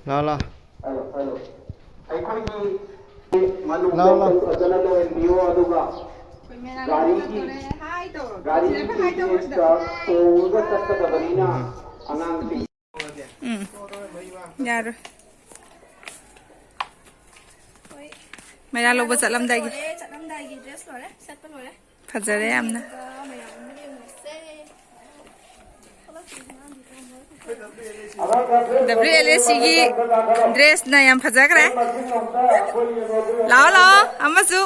ꯂꯥꯛꯑꯣ ꯂꯥꯛꯑꯣ ꯑꯩꯈꯣꯏꯒꯤ ꯃꯅꯨꯡꯗ ꯐꯖꯅ ꯂꯩꯍꯟꯕꯤꯌꯨ ꯑꯗꯨꯒ ꯒꯥꯔꯤꯒꯤ ꯇꯣꯡꯉꯒ ꯆꯠꯀꯗꯕꯅꯤꯅ ꯑꯉꯥꯡꯁꯤꯡ ꯌꯥꯔꯣꯏ ꯃꯩꯔꯥ ꯂꯧꯕ ꯆꯠꯂꯝꯗꯥꯏꯒꯤ ꯗ꯭ꯔꯦꯁ ꯂꯣꯏꯔꯦ ꯁꯦꯠꯄ ꯂꯣꯏꯔꯦ ꯐꯖꯔꯦ ꯌꯥꯝꯅ WLSCꯒꯤ ꯗ꯭ꯔꯦꯁꯅ ꯌꯥꯝ ꯐꯖꯈ꯭ꯔꯦ ꯂꯥꯛꯑꯣ ꯂꯥꯛꯑꯣ ꯑꯃꯁꯨ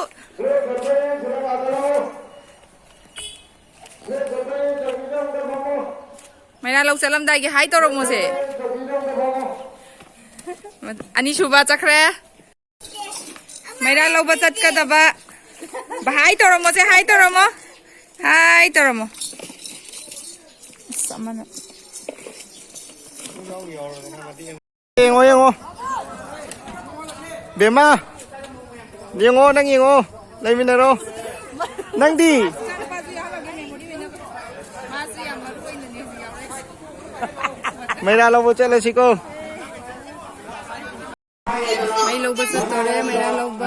ꯃꯩꯔꯥ ꯂꯧ ꯆꯠꯂꯝꯗꯥꯏꯒꯤ ꯍꯥꯏ ꯇꯧꯔꯝꯃꯣꯁꯦ ꯑꯅꯤꯁꯨꯕ ꯆꯠꯈ꯭ꯔꯦ ꯃꯩꯔꯥ ꯂꯧꯕ ꯆꯠꯀꯗꯕ ꯍꯥꯏ ꯇꯧꯔꯝꯃꯣꯁꯦ ꯍꯥꯏ ꯇꯧꯔꯝꯃꯣ ꯍꯥꯏ ꯇꯧꯔꯝꯃꯣ ꯑꯃꯅ ꯌꯦꯡꯉꯣ ꯌꯦꯡꯉꯣ ꯕꯦꯝꯃ ꯌꯦꯡꯉꯣ ꯅꯪ ꯌꯦꯡꯉꯣ ꯂꯩꯃꯤꯟꯅꯔꯣ ꯅꯪꯗꯤ ꯃꯩꯔꯥ ꯂꯧꯕ ꯆꯠꯂꯁꯤꯀꯣ ꯃꯩ ꯂꯧꯕ ꯆꯠꯇꯣꯔꯦ ꯃꯩꯔꯥ ꯂꯧꯕ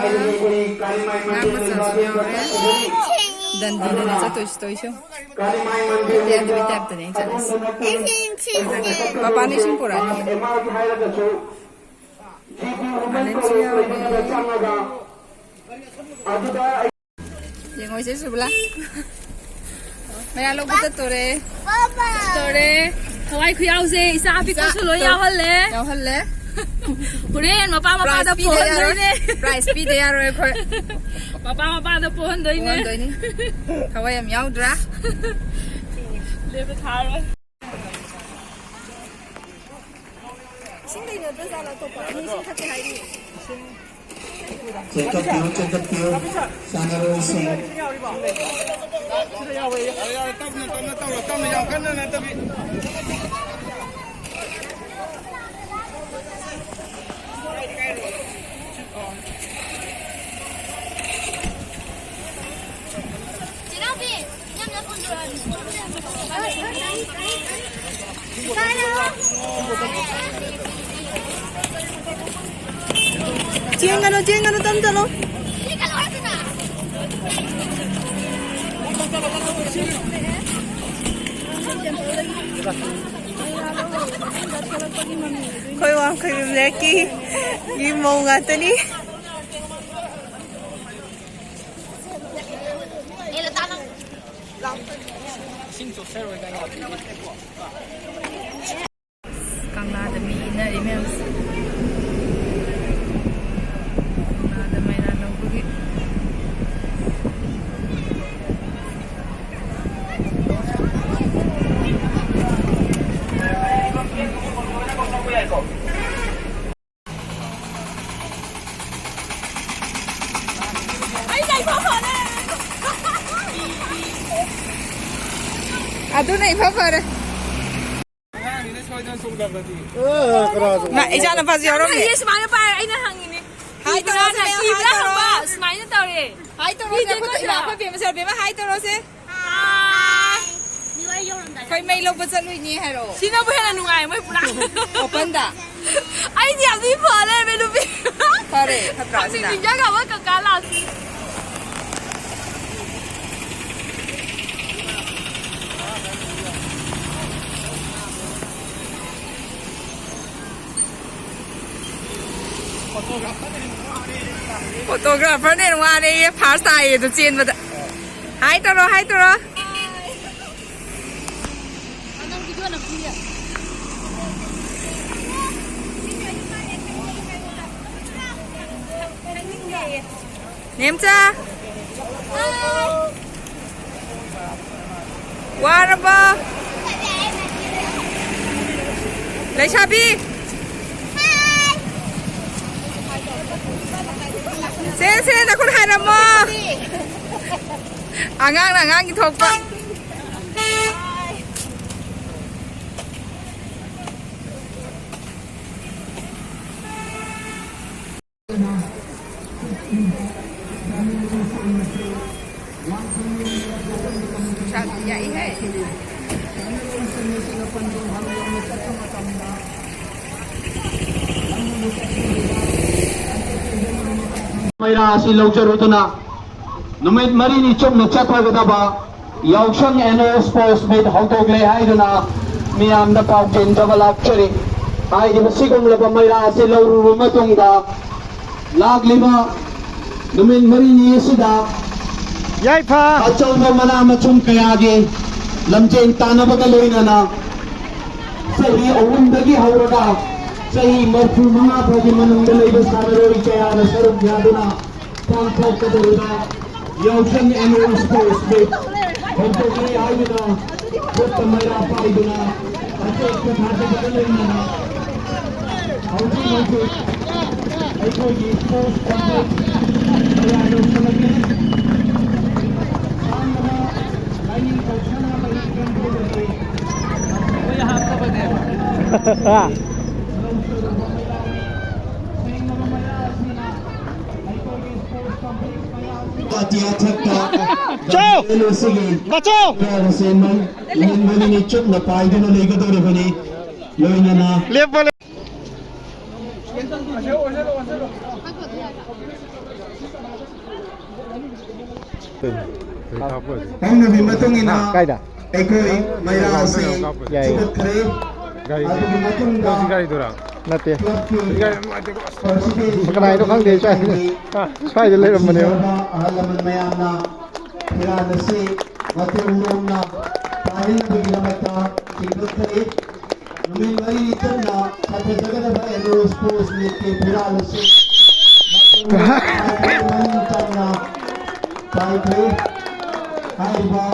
ꯉꯥꯡ ꯃꯆꯥꯁꯨ ꯌꯥꯎꯔꯦ ꯗꯟꯗꯤꯗꯅꯦ ꯆꯠꯇꯣꯏꯁꯤ ꯇꯧꯏꯁꯨ ꯑꯗꯨꯒꯤ ꯇꯥꯏꯞꯇꯅꯦ ꯑꯩ ꯆꯠꯂꯤꯁꯤ ꯄꯄꯥꯅ ꯏꯁꯤꯡ ꯄꯨꯔꯛꯑꯅꯤ ꯃꯥꯂꯦꯝꯁꯨ ꯌꯥꯎꯔꯦ ꯌꯦꯡꯉꯣ ꯏꯆꯦ ꯁꯨꯕꯂꯥ ꯃꯩꯔꯥ ꯂꯧꯕ ꯆꯠꯇꯣꯔꯦ ꯊꯋꯥꯏ ꯈꯨꯌꯥꯎꯁꯦ ꯏꯆꯥ ꯑꯄꯤꯛꯄꯁꯨ ꯂꯣꯏ ꯌꯥꯎꯍꯜꯂꯦ ꯍꯣꯔꯦꯟ ꯃꯄꯥ ꯃꯄꯥꯗ ꯄꯣꯍꯟꯗꯣꯏꯅꯦ ꯄ꯭ꯔꯥꯏꯖ ꯄꯤꯗ ꯌꯥꯔꯣꯏ ꯑꯩꯈꯣꯏ ꯃꯄꯥ ꯃꯄꯥꯗ ꯄꯣꯍꯟꯗꯣꯏꯅꯦ ꯊꯋꯥꯏ ꯌꯥꯝ ꯌꯥꯎꯗ꯭ꯔꯥ ꯂꯦꯞꯄ ꯊꯥꯔꯣꯏ ꯏꯁꯤꯡ ꯂꯩꯅꯗ꯭ꯔꯖꯥꯠꯂ ꯑꯇꯣꯞꯄ ꯏꯁꯤꯡ ꯊꯛꯀꯦ ꯍꯥꯏꯔꯤ ꯆꯦꯛꯀꯠꯄꯤꯌꯨ ꯁꯥꯟꯅꯔꯣꯏꯁꯤꯡ ꯇꯞꯅ ꯌꯥꯝ ꯀꯟꯅ ꯅꯠꯇꯕꯤ ꯆꯦꯟꯒꯅꯨ ꯇꯝ ꯆꯠꯂꯣ ꯑꯩꯈꯣꯏ ꯋꯥꯡꯈꯩ ꯂꯦꯛꯀꯤ ꯃꯧ ꯉꯥꯛꯇꯅꯤ ꯀꯪꯂꯥꯗ ꯃꯤ ꯏꯟꯅꯔꯤ ꯃꯌꯥꯝꯁꯦ ꯀꯪꯂꯥꯗ ꯃꯩꯔꯥ ꯂꯧꯕꯒꯤ ꯑꯗꯨꯅ ꯏꯐ ꯐꯔꯦ ꯏꯆꯥ ꯅꯨꯄꯥꯁꯨ ꯌꯥꯎꯔꯝꯃꯦ ꯁꯨꯃꯥꯏꯅ ꯄꯥꯏ ꯑꯩꯅ ꯍꯪꯉꯤꯅꯦ ꯍꯥꯏ ꯇꯧꯔꯣꯁꯦ ꯁꯨꯃꯥꯏꯅ ꯇꯧꯔꯦ ꯍꯥꯏ ꯇꯧꯔꯣꯁꯦ ꯑꯩꯈꯣꯏ ꯕꯦꯝꯃ ꯍꯥꯏ ꯇꯧꯔꯣꯁꯦ ꯑꯩꯈꯣꯏ ꯃꯩ ꯂꯧꯕ ꯆꯠꯂꯨꯏꯅꯦ ꯍꯥꯏꯔꯛꯑꯣ ꯁꯤꯅꯕꯨ ꯍꯦꯟꯅ ꯅꯨꯡꯉꯥꯏ ꯃꯣꯏ ꯄꯨꯔꯥ ꯑꯣꯄꯟꯗ ꯑꯩꯗꯤ ꯌꯥꯝ ꯊꯤ ꯐꯔꯦ ꯅꯨꯄꯤ ꯐꯔꯦ ꯐꯠꯇ꯭ꯔꯥ ꯁꯤꯅ ꯅꯤꯡꯖꯪꯉꯕ ꯀꯀꯥ ꯂꯥꯛꯁꯤ ꯐꯣꯇꯣꯒ꯭ꯔꯥꯐꯔꯅ ꯍꯦꯟꯅ ꯋꯥꯔꯦꯌꯦ ꯐꯥꯔꯁ ꯇꯥꯏꯌꯦ ꯑꯗꯨ ꯆꯦꯟꯕꯗ ꯍꯥꯏ ꯇꯧꯔꯣ ꯅꯦꯝꯆꯥ ꯋꯥꯔꯕꯣ ꯂꯩꯁꯥꯕꯤ ꯁꯦ ꯅꯈꯨꯠ ꯍꯥꯏꯔꯝꯃꯣ ꯑꯉꯥꯡꯅ ꯑꯉꯥꯡꯒꯤ ꯊꯣꯛꯄ ꯃꯩꯔꯥ ꯑꯁꯤ ꯂꯧꯖꯔꯨꯗꯨꯅ ꯅꯨꯃꯤꯠ ꯃꯔꯤꯅꯤ ꯆꯨꯞꯅ ꯆꯠꯊꯒꯗꯕ ꯌꯥꯎꯁꯪ ꯑꯦꯅꯨꯑꯦꯜ ꯁ꯭ꯄꯣꯔꯠꯁ ꯃꯤꯠ ꯍꯧꯗꯣꯛꯂꯦ ꯍꯥꯏꯗꯨꯅ ꯃꯤꯌꯥꯝꯗ ꯄꯥꯎꯖꯦꯟꯖꯕ ꯂꯥꯛꯆꯔꯤ ꯍꯥꯏꯔꯤꯕ ꯁꯤꯒꯨꯝꯂꯕ ꯃꯩꯔꯥ ꯑꯁꯤ ꯂꯧꯔꯨꯕ ꯃꯇꯨꯡꯗ ꯂꯥꯛꯂꯤꯕ ꯅꯨꯃꯤꯠ ꯃꯔꯤꯅꯤ ꯑꯁꯤꯗ ꯌꯥꯏꯐ ꯑꯆꯧꯕ ꯃꯅꯥ ꯃꯊꯨꯝ ꯀꯌꯥꯒꯤ ꯂꯝꯖꯦꯟ ꯇꯥꯟꯅꯕꯒ ꯂꯣꯏꯅꯅ ꯆꯍꯤ ꯑꯍꯨꯝꯗꯒꯤ ꯍꯧꯔꯒ ꯆꯍꯤ 35 ꯐꯥꯎꯒꯤ ꯃꯅꯨꯡꯗ ꯂꯩꯕ ꯁꯥꯟꯅꯔꯣꯏ ꯀꯌꯥꯅ ꯁꯔꯨꯛ ꯌꯥꯗꯨꯅ ꯄꯥꯡꯊꯣꯛꯀꯗꯧꯔꯤꯕ ꯌꯥꯎꯁꯪ ꯑꯦꯅꯨꯑꯦꯜ ꯁ꯭ꯄꯣꯔꯠꯁ ꯃꯤꯠ ꯍꯧꯗꯣꯛꯂꯦ ꯍꯥꯏꯗꯨꯅ ꯈꯨꯠꯇ ꯃꯩꯔꯥ ꯄꯥꯏꯗꯨꯅ ꯑꯇꯦꯛꯄ ꯊꯥꯗꯕꯒ ꯂꯣꯏꯅꯅ ꯍꯧꯖꯤꯛ ꯑꯩꯈꯣꯏꯒꯤ ꯁ꯭ꯄꯣꯔꯠꯁ ꯀꯝꯄ꯭ꯂꯦꯛꯁ ꯀꯌꯥ ꯌꯧꯁꯤꯜꯂꯛꯂꯤ ꯑꯍꯥꯟꯕꯗ ꯂꯥꯏꯅꯤꯡꯊꯧ ꯁꯅꯥꯃꯍꯤ ꯇꯦꯝꯄꯜꯗꯒꯤ ꯆꯨꯞꯅ ꯄꯥꯏꯗꯨꯅ ꯂꯩꯒꯗꯧꯔꯤꯕꯅꯤ ꯂꯣꯏꯅꯅ ꯂꯦꯞꯄ ꯍꯧꯅꯕꯤ ꯃꯇꯨꯡ ꯏꯟꯅ ꯀꯥꯏꯗ ꯑꯩꯈꯣꯏ ꯃꯩꯔꯥ ꯑꯁꯤ ꯌꯥꯏ ꯆꯨꯀꯠꯈ꯭ꯔꯦ ꯑꯗꯨꯒꯤ ꯃꯇꯨꯡꯗ ꯅꯠꯇꯦ ꯀ꯭ꯂꯕꯀꯤ ꯀꯅꯥꯏꯅꯣ ꯈꯪꯗꯦ ꯁ꯭ꯋꯥꯏꯗ ꯂꯩꯔꯝꯕꯅꯦꯕ ꯑꯍꯜ ꯂꯃꯟ ꯃꯌꯥꯝꯅ ꯐꯤꯔꯥꯜ ꯑꯁꯤ ꯃꯇꯦꯡꯂꯣꯝꯅ ꯄꯥꯏꯍꯟꯅꯕꯒꯤꯗꯃꯛꯇ ꯆꯤꯡꯈꯠꯈ꯭ꯔꯦ ꯅꯨꯃꯤꯠ ꯃꯔꯤꯅꯤ ꯆꯨꯞꯅ ꯁꯥꯊꯖꯒꯗꯕ ꯑꯦꯅꯨꯑꯦꯜ ꯁ꯭ꯄꯣꯔꯠꯁ ꯃꯤꯠꯀꯤ ꯐꯤꯔꯥꯜ ꯑꯁꯤ ꯃꯅꯤꯡ ꯇꯝꯅ ꯄꯥꯏꯈ꯭ꯔꯦ ꯍꯥꯏꯔꯤꯕ